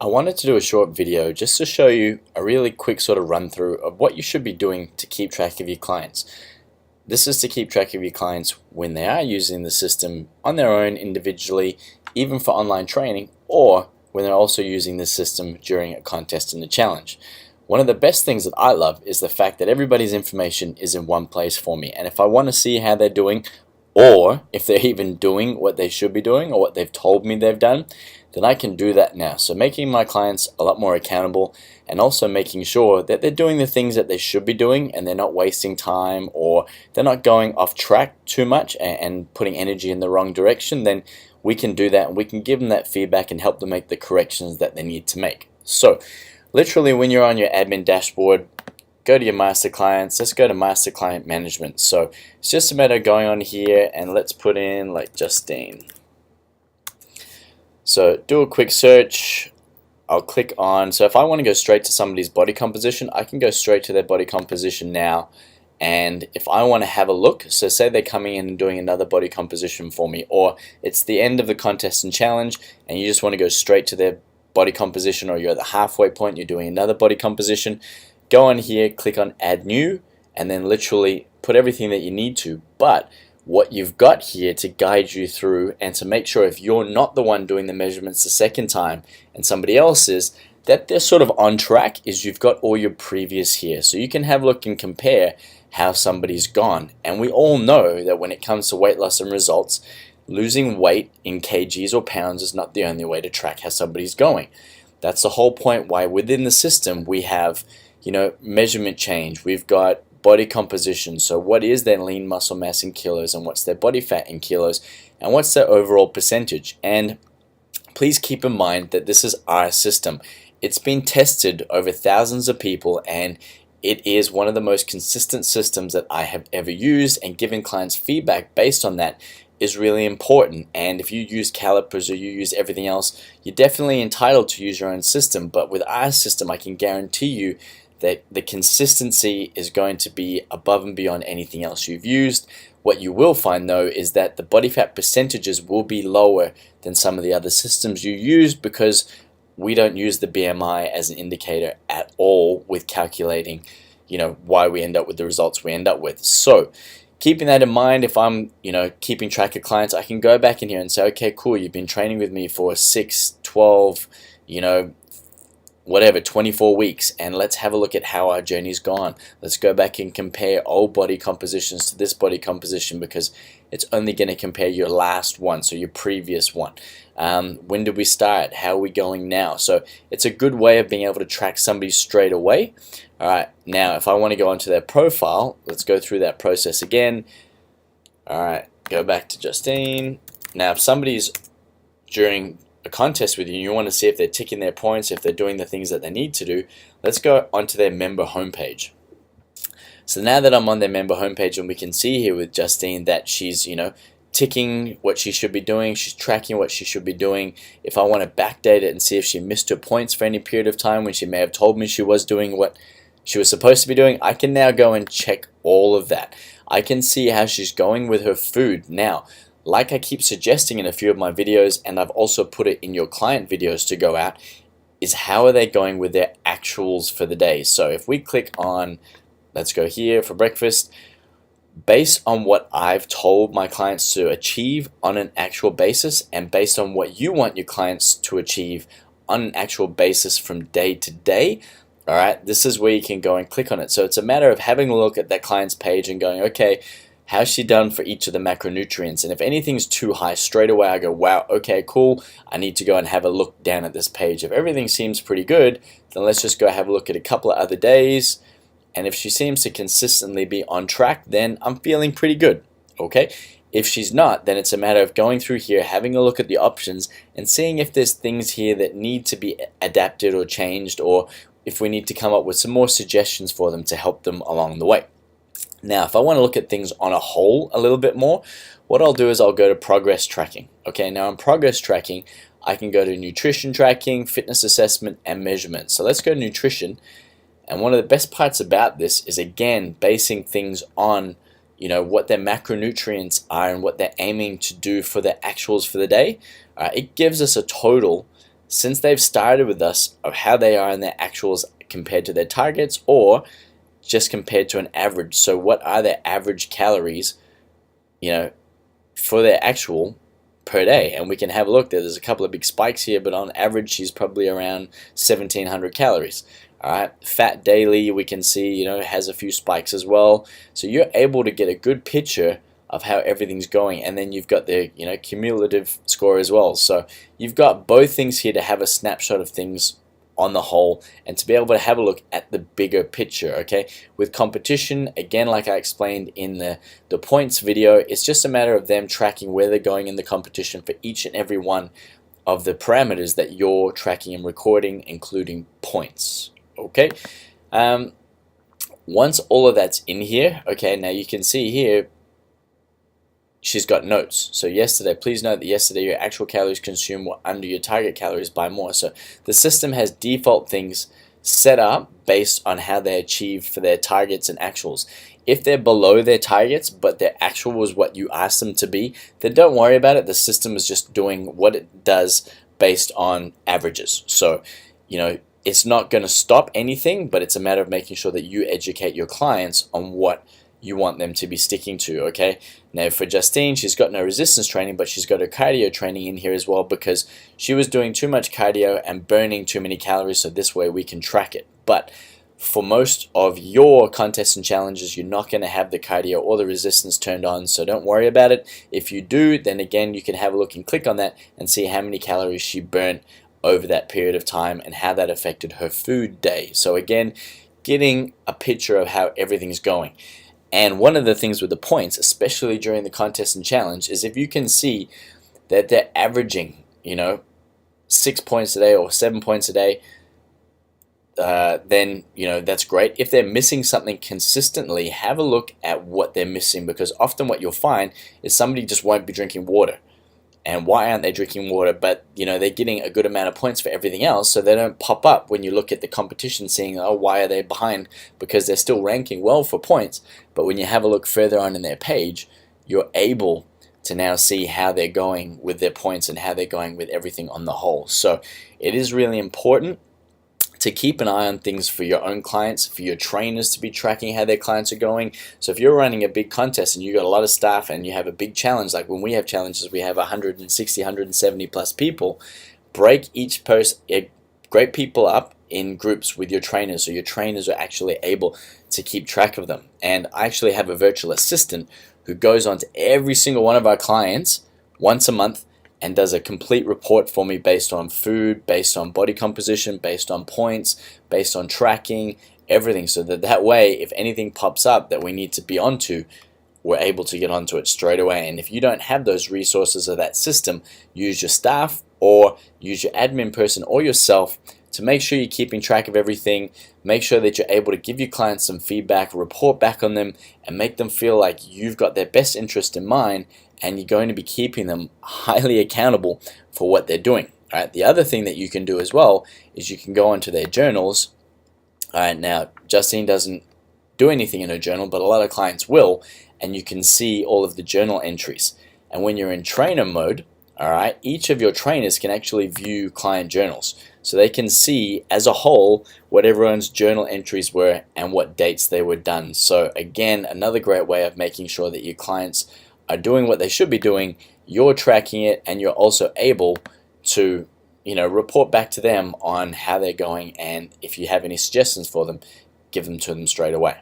I wanted to do a short video just to show you a really quick sort of run through of what you should be doing to keep track of your clients. This is to keep track of your clients when they are using the system on their own individually, even for online training, or when they're also using the system during a contest and a challenge. One of the best things that I love is the fact that everybody's information is in one place for me, and if I want to see how they're doing, or if they're even doing what they should be doing or what they've told me they've done, then I can do that now. So making my clients a lot more accountable, and also making sure that they're doing the things that they should be doing and they're not wasting time, or they're not going off track too much and putting energy in the wrong direction, then we can do that and we can give them that feedback and help them make the corrections that they need to make. So literally, when you're on your admin dashboard, go to your master clients. Let's go to master client management. So it's just a matter of going on here and let's put in like Justine. So do a quick search. I'll click on, so if I want to go straight to somebody's body composition, I can go straight to their body composition now. And if I want to have a look, so say they're coming in and doing another body composition for me, or it's the end of the contest and challenge and you just want to go straight to their body composition, or you're at the halfway point, you're doing another body composition, go on here, click on add new, and then literally put everything that you need to. But what you've got here to guide you through and to make sure if you're not the one doing the measurements the second time and somebody else is, that they're sort of on track, is you've got all your previous here. So you can have a look and compare how somebody's gone. And we all know that when it comes to weight loss and results, losing weight in kgs or pounds is not the only way to track how somebody's going. That's the whole point why within the system we have, measurement change. We've got body composition. So what is their lean muscle mass in kilos, and what's their body fat in kilos, and what's their overall percentage. And please keep in mind that this is our system. It's been tested over thousands of people, and it is one of the most consistent systems that I have ever used, and giving clients feedback based on that is really important. And if you use calipers or you use everything else, you're definitely entitled to use your own system. But with our system, I can guarantee you that the consistency is going to be above and beyond anything else you've used. What you will find though is that the body fat percentages will be lower than some of the other systems you use, because we don't use the BMI as an indicator at all with calculating, why we end up with the results we end up with. So keeping that in mind, if I'm, keeping track of clients, I can go back in here and say, okay, cool, you've been training with me for 6, 12, 24 weeks, and let's have a look at how our journey's gone. Let's go back and compare old body compositions to this body composition, because it's only going to compare your last one, so your previous one. When did we start? How are we going now? So it's a good way of being able to track somebody straight away. All right, now if I want to go onto their profile, let's go through that process again. All right, go back to Justine. Now if somebody's during a contest with you and you want to see if they're ticking their points, if they're doing the things that they need to do, let's go onto their member homepage. So now that I'm on their member homepage, and we can see here with Justine that she's, ticking what she should be doing, she's tracking what she should be doing. If I want to backdate it and see if she missed her points for any period of time when she may have told me she was doing what she was supposed to be doing, I can now go and check all of that. I can see how she's going with her food. Now, like I keep suggesting in a few of my videos, and I've also put it in your client videos to go out, is how are they going with their actuals for the day. So if we click on, let's go here for breakfast, based on what I've told my clients to achieve on an actual basis, and based on what you want your clients to achieve on an actual basis from day to day, all right, this is where you can go and click on it. So it's a matter of having a look at that client's page and going, okay, how's she done for each of the macronutrients? And if anything's too high, straight away I go, wow, okay, cool, I need to go and have a look down at this page. If everything seems pretty good, then let's just go have a look at a couple of other days. And if she seems to consistently be on track, then I'm feeling pretty good, okay? If she's not, then it's a matter of going through here, having a look at the options, and seeing if there's things here that need to be adapted or changed, or if we need to come up with some more suggestions for them to help them along the way. Now, if I want to look at things on a whole a little bit more, what I'll do is I'll go to progress tracking. Okay, now in progress tracking, I can go to nutrition tracking, fitness assessment, and measurement. So let's go to nutrition. And one of the best parts about this is, again, basing things on, what their macronutrients are and what they're aiming to do for their actuals for the day. It gives us a total since they've started with us, of how they are in their actuals compared to their targets, or just compared to an average. So what are their average calories, for their actual per day? And we can have a look there. There's a couple of big spikes here, but on average she's probably around 1700 calories. All right, fat daily, we can see, has a few spikes as well. So you're able to get a good picture of how everything's going, and then you've got the cumulative score as well. So you've got both things here to have a snapshot of things on the whole, and to be able to have a look at the bigger picture. Okay, with competition, again, like I explained in the points video, it's just a matter of them tracking where they're going in the competition for each and every one of the parameters that you're tracking and recording, including points. Okay, once all of that's in here, okay, now you can see here she's got notes. So yesterday, please note that yesterday your actual calories consumed were under your target calories by more. So the system has default things set up based on how they achieve for their targets and actuals. If they're below their targets but their actual was what you asked them to be, then don't worry about it. The system is just doing what it does based on averages. So it's not going to stop anything, but it's a matter of making sure that you educate your clients on what you want them to be sticking to. Okay, now for Justine, she's got no resistance training, but she's got her cardio training in here as well, because she was doing too much cardio and burning too many calories, so this way we can track it. But for most of your contests and challenges, you're not going to have the cardio or the resistance turned on, so don't worry about it. If you do, then again, you can have a look and click on that and see how many calories she burnt over that period of time and how that affected her food day. So again, getting a picture of how everything's going. And one of the things with the points, especially during the contest and challenge, is if you can see that they're averaging, 6 points a day or 7 points a day, then that's great. If they're missing something consistently, have a look at what they're missing, because often what you'll find is somebody just won't be drinking water. And why aren't they drinking water? But they're getting a good amount of points for everything else, so they don't pop up when you look at the competition seeing, oh, why are they behind? Because they're still ranking well for points, but when you have a look further on in their page, you're able to now see how they're going with their points and how they're going with everything on the whole. So it is really important to keep an eye on things for your own clients, for your trainers to be tracking how their clients are going. So if you're running a big contest and you've got a lot of staff and you have a big challenge, like when we have challenges, we have 160, 170 plus people, break each great people up in groups with your trainers, so your trainers are actually able to keep track of them. And I actually have a virtual assistant who goes on to every single one of our clients once a month and does a complete report for me based on food, based on body composition, based on points, based on tracking, everything, so that way if anything pops up that we need to be onto, we're able to get onto it straight away. And if you don't have those resources or that system, use your staff or use your admin person or yourself to make sure you're keeping track of everything. Make sure that you're able to give your clients some feedback, report back on them, and make them feel like you've got their best interest in mind and you're going to be keeping them highly accountable for what they're doing. All right. The other thing that you can do as well is you can go onto their journals. All right, now Justine doesn't do anything in her journal, but a lot of clients will, and you can see all of the journal entries. And when you're in trainer mode, all right, each of your trainers can actually view client journals. So they can see as a whole what everyone's journal entries were and what dates they were done. So again, another great way of making sure that your clients are doing what they should be doing, you're tracking it, and you're also able to report back to them on how they're going, and if you have any suggestions for them, give them to them straight away.